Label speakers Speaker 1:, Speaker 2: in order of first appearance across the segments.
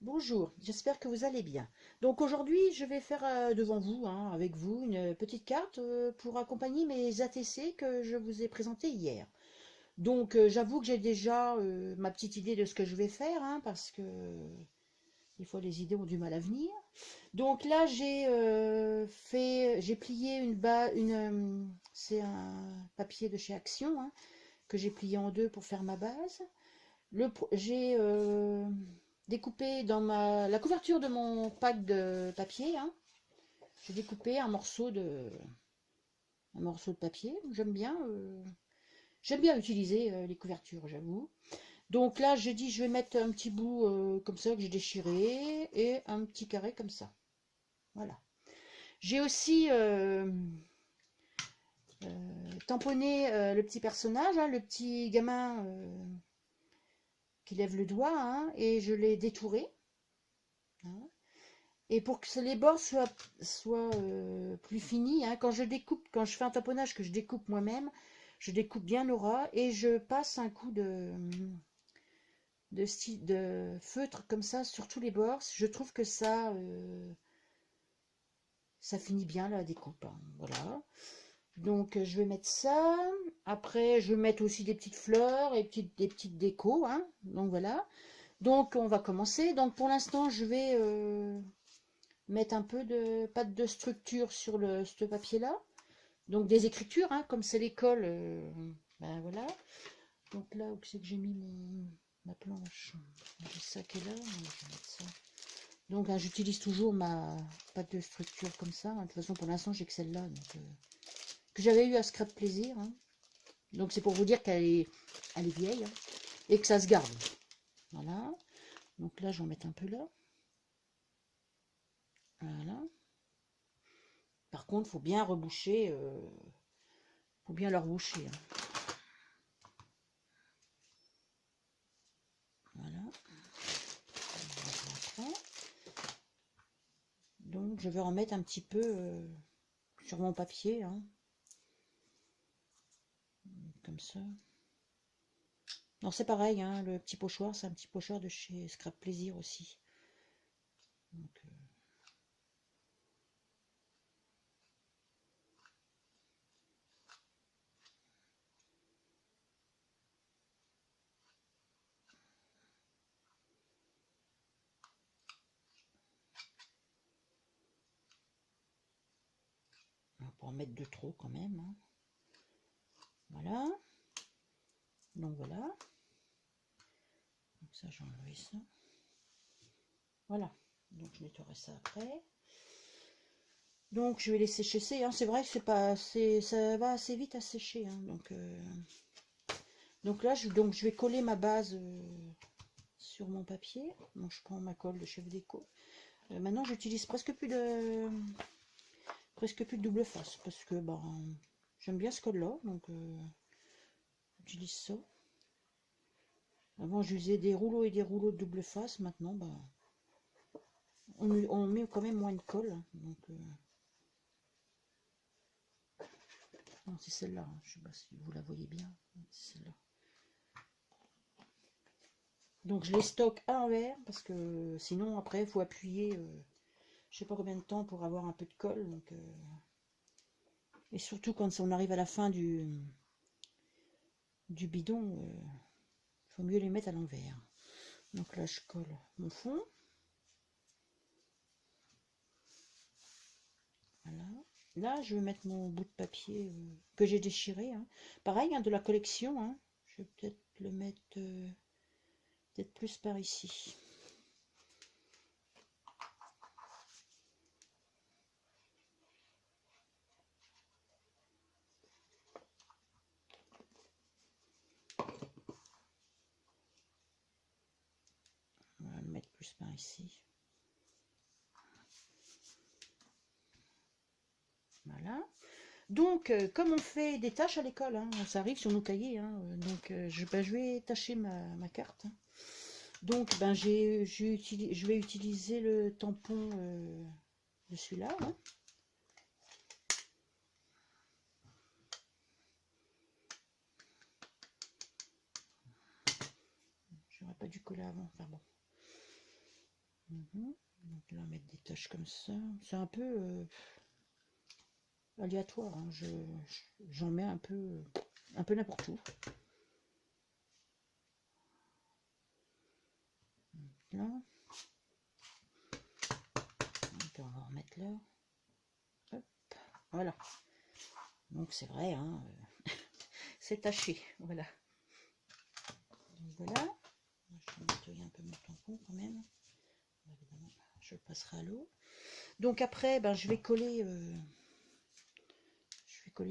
Speaker 1: Bonjour, j'espère que vous allez bien. Donc aujourd'hui, je vais faire devant vous, hein, avec vous, une petite carte pour accompagner mes ATC que je vous ai présentés hier. Donc j'avoue que j'ai déjà ma petite idée de ce que je vais faire, hein, parce que des fois les idées ont du mal à venir. Donc là, j'ai plié c'est un papier de chez Action, hein, que j'ai plié en deux pour faire ma base. J'ai découpé dans la couverture de mon pack de papier, hein, j'ai découpé un morceau de papier. J'aime bien utiliser les couvertures, j'avoue. Donc là, j'ai dit, je vais mettre un petit bout comme ça que j'ai déchiré et un petit carré comme ça. Voilà. J'ai aussi tamponné le petit personnage, hein, le petit gamin qui lève le doigt, hein, et je l'ai détouré, hein. Et pour que les bords soient plus finis, hein, quand je fais un tamponnage que je découpe moi-même, je découpe bien au ras et je passe un coup de feutre comme ça sur tous les bords. Je trouve que ça finit bien la découpe, hein. Voilà. Donc je vais mettre ça. Après, je vais mettre aussi des petites fleurs et des petites décos, hein. Donc voilà. Donc on va commencer. Donc pour l'instant, je vais mettre un peu de pâte de structure sur ce papier-là. Donc des écritures, hein, comme c'est l'école. Ben voilà. Donc là, où c'est que j'ai mis ma planche? J'ai ça qui est là. Donc, je vais mettre ça. Donc hein, j'utilise toujours ma pâte de structure comme ça, hein. De toute façon, pour l'instant, j'ai que celle-là. Que j'avais eu à Scrap Plaisir, hein. Donc c'est pour vous dire elle est vieille, hein, et que ça se garde. Voilà. Donc là, je vais en mettre un peu là. Voilà. Par contre, il faut bien reboucher. Faut bien le reboucher, hein. Voilà. Donc je vais en mettre un petit peu sur mon papier, hein, comme ça. Non, c'est pareil, hein, le petit pochoir, c'est un petit pochoir de chez Scrap Plaisir aussi. Donc, on peut en mettre de trop quand même, hein. Voilà. Donc voilà. Donc ça, j'ai enlevé ça. Voilà. Donc je nettoierai ça après. Donc je vais les sécher. Hein. C'est vrai que ça va assez vite à sécher, hein. Donc là, je vais coller ma base sur mon papier. Donc je prends ma colle de chef déco. Maintenant, j'utilise presque plus de double face parce que j'aime bien ce code là, donc j'utilise ça. Avant j'usais des rouleaux et des rouleaux de double face, maintenant on met quand même moins de colle, hein. Donc non, c'est celle-là, hein. Je sais pas si vous la voyez bien, c'est celle-là. Donc je les stocke à l'envers parce que sinon après il faut appuyer je sais pas combien de temps pour avoir un peu de colle, et surtout quand on arrive à la fin du bidon, il faut mieux les mettre à l'envers. Donc là, je colle mon fond. Voilà. Là, je vais mettre mon bout de papier que j'ai déchiré, hein. Pareil, hein, de la collection, hein. Je vais peut-être le mettre peut-être plus par ici. On va le mettre plus par ici. Voilà. Donc, comme on fait des tâches à l'école, hein, ça arrive sur nos cahiers, hein, donc je vais tâcher ma carte, hein. Donc, je vais utiliser le tampon de celui-là, hein. J'aurais pas dû coller avant, enfin bon. Mhm. Donc là, mettre des taches comme ça. C'est un peu aléatoire, hein. J'en mets un peu n'importe où. Là. Donc, on va remettre là. Hop. Voilà. Donc c'est vrai, hein, c'est taché. Voilà. Donc voilà. Je vais nettoyer un peu mon tampon quand même. Évidemment, je le passerai à l'eau. Donc après, ben, je vais coller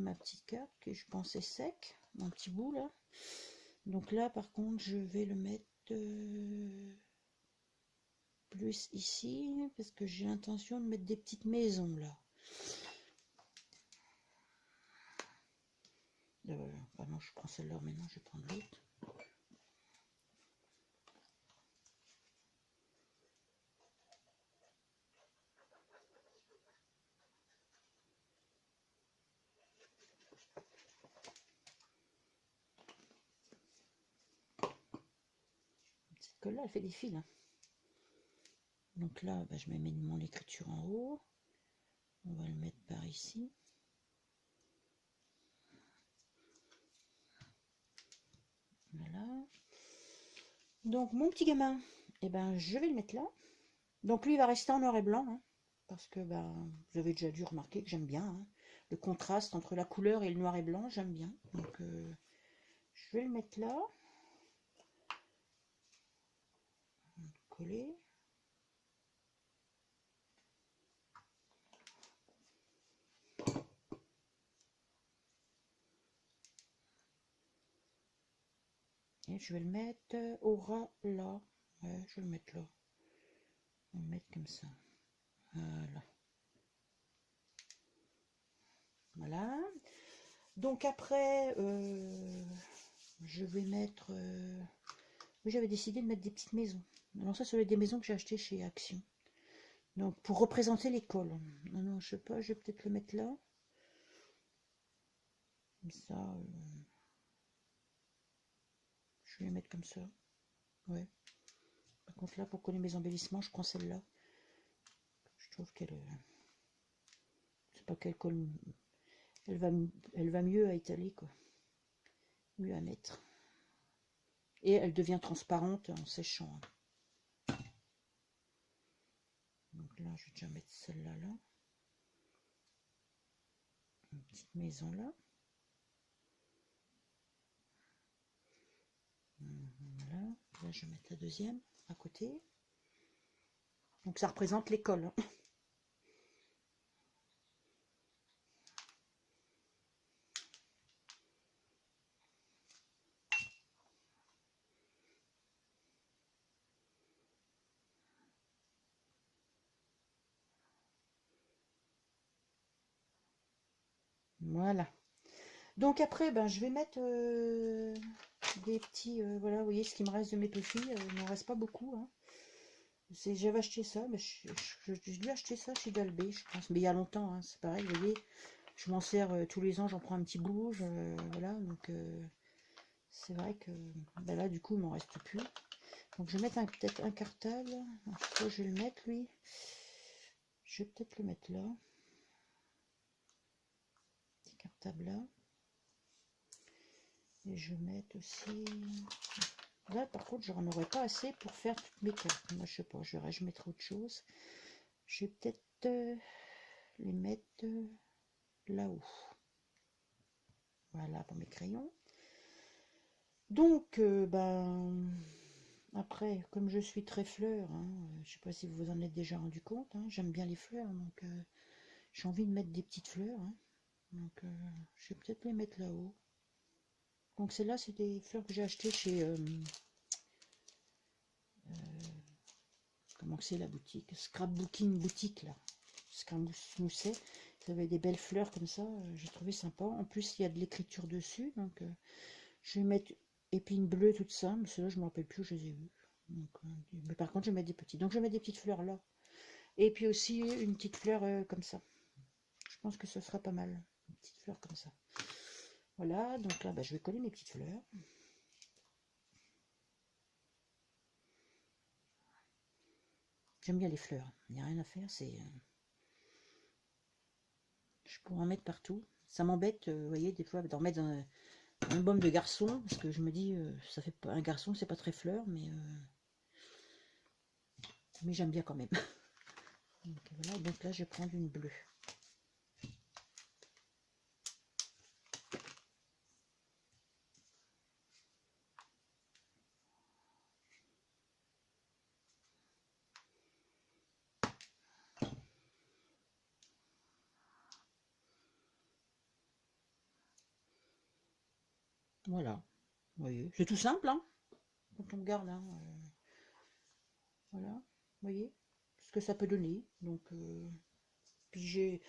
Speaker 1: ma petite carte que je pensais sec, mon petit bout là. Donc là, par contre, je vais le mettre plus ici parce que j'ai l'intention de mettre des petites maisons là. Pardon, je prends celle-là, maintenant je vais prendre l'autre. Cette colle là, elle fait des fils, hein. Donc là, bah, je mets mon écriture en haut. On va le mettre par ici. Voilà. Donc mon petit gamin, eh ben, je vais le mettre là. Donc lui, il va rester en noir et blanc, hein, parce que ben, vous avez déjà dû remarquer que j'aime bien, hein, le contraste entre la couleur et le noir et blanc, j'aime bien. Donc je vais le mettre là. Coller. Et je vais le mettre au ras là. Ouais, je vais le mettre là. On va le mettre comme ça. Voilà. Voilà. Donc après, je vais mettre... Oui, j'avais décidé de mettre des petites maisons. Alors ça, c'est des maisons que j'ai achetées chez Action. Donc pour représenter l'école. Non, non, je sais pas, je vais peut-être le mettre là. Comme ça. Je vais les mettre comme ça. Ouais. Par contre là, pour coller mes embellissements, je prends celle-là. Je trouve qu'elle... c'est pas qu'elle colle... Elle va mieux à étaler, quoi. Mieux à mettre. Et elle devient transparente en séchant. Donc là, je vais déjà mettre celle-là là. Une petite maison là. Voilà. Là, je vais mettre la deuxième à côté. Donc ça représente l'école. Voilà. Donc après, ben, je vais mettre des petits... voilà, vous voyez ce qui me reste de mes toffis. Il m'en reste pas beaucoup, hein. J'avais acheté ça, mais j'ai dû acheter ça chez Dalbé, je pense. Mais il y a longtemps, hein, c'est pareil, vous voyez. Je m'en sers tous les ans, j'en prends un petit bout. Voilà, donc c'est vrai que ben là, du coup, il m'en reste plus. Donc je vais mettre peut-être un cartable. Je vais le mettre, lui. Je vais peut-être le mettre là. Petit cartable là. Et je vais mettre aussi... Là, par contre, je n'en aurais pas assez pour faire toutes mes cartes. Moi, je sais pas, je mettrai autre chose. Je vais peut-être les mettre là-haut. Voilà pour mes crayons. Donc, ben, après, comme je suis très fleur, hein, je sais pas si vous vous en êtes déjà rendu compte, hein, j'aime bien les fleurs, donc j'ai envie de mettre des petites fleurs, hein, donc je vais peut-être les mettre là-haut. Donc celles-là, c'est des fleurs que j'ai achetées chez, comment c'est la boutique, Scrapbooking Boutique, là, Scramousset, ça avait des belles fleurs comme ça, j'ai trouvé sympa. En plus, il y a de l'écriture dessus, donc je vais mettre épines bleues, tout ça, mais ceux-là, je ne me rappelle plus où je les ai vus. Donc, mais par contre, je vais mettre des petits. Donc, je vais mettre des petites fleurs là. Et puis aussi, une petite fleur comme ça. Je pense que ce sera pas mal. Une petite fleur comme ça. Voilà, donc là, bah, je vais coller mes petites fleurs. J'aime bien les fleurs. Il n'y a rien à faire. Je pourrais en mettre partout. Ça m'embête, vous voyez, des fois, d'en mettre dans un baume de garçon, parce que je me dis, ça fait pas un garçon, c'est pas très fleur, mais j'aime bien quand même. Donc, voilà, donc là, je vais prendre une bleue. Voilà, vous voyez, c'est tout simple, hein, quand on regarde, hein, voilà, vous voyez ce que ça peut donner. Donc, puis j'ai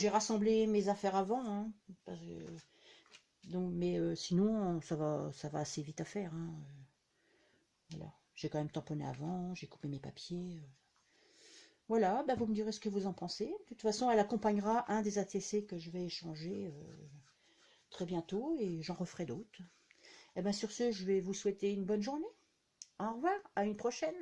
Speaker 1: rassemblé mes affaires avant, hein, donc, mais sinon, ça va assez vite à faire, hein, voilà. J'ai quand même tamponné avant, j'ai coupé mes papiers. Voilà, bah vous me direz ce que vous en pensez. De toute façon, elle accompagnera un des ATC que je vais échanger très bientôt et j'en referai d'autres. Et bien sur ce, je vais vous souhaiter une bonne journée. Au revoir, à une prochaine.